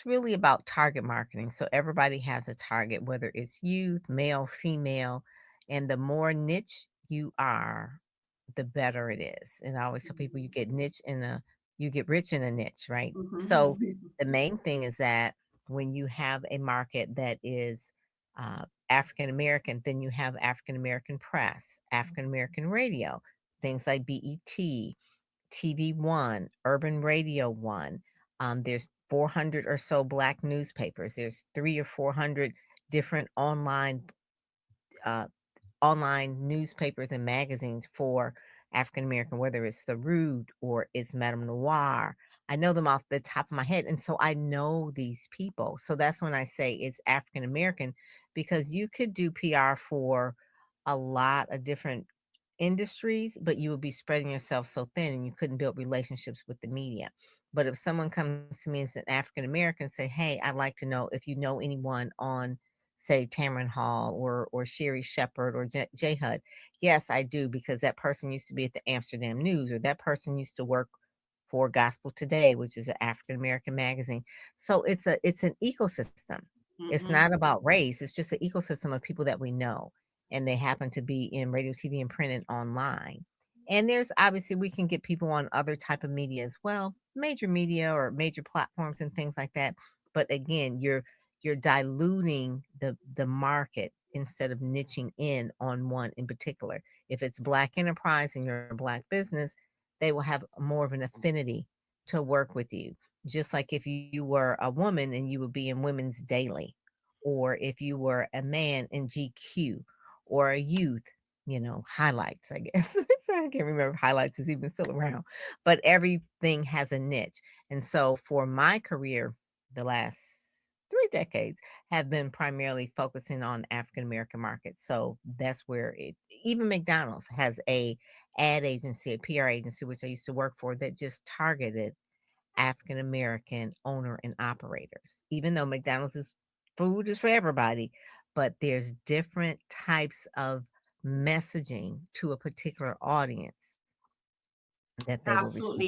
really about target marketing. So everybody has a target, whether it's youth, male, female, and the more niche you are, the better it is. And I always tell people you get rich in a niche, right? So Mhm. the main thing is that when you have a market that is African American, then you have African American press, African American radio, things like BET, TV One, Urban Radio One. There's 400 or so Black newspapers. There's three or 400 different uh, online newspapers and magazines for African American, whether it's The Root or it's Madame Noir. I know them off the top of my head. And so I know these people. So that's when I say it's African American because you could do PR for a lot of different industries, but you would be spreading yourself so thin and you couldn't build relationships with the media. But if someone comes to me as an African American, say, "Hey, I'd like to know if you know anyone on, say, Tamron Hall or Sherry Shepherd or J Hud." Yes, I do because that person used to be at the Amsterdam News or that person used to work for Gospel Today, which is an African American magazine. So it's an ecosystem. It's Mhm. not about race. It's just an ecosystem of people that we know and they happen to be in radio, TV, and print and online. And there's obviously we can get people on other type of media as well, major media or major platforms and things like that. But again, you're diluting the market instead of niching in on one in particular. If it's Black enterprise and you're a Black business, they will have more of an affinity to work with you. Just like if you were a woman and you would be in Women's Daily, or if you were a man in GQ, or a youth, highlights, I guess. So I can't remember if highlights is even still around, but everything has a niche. And so for my career, the last 3 decades have been primarily focusing on African American markets. So that's where even McDonald's has a ad agency, a PR agency, which I used to work for that just targeted African American owner and operators. Even though food is for everybody, but there's different types of messaging to a particular audience that they will Absolutely. receive.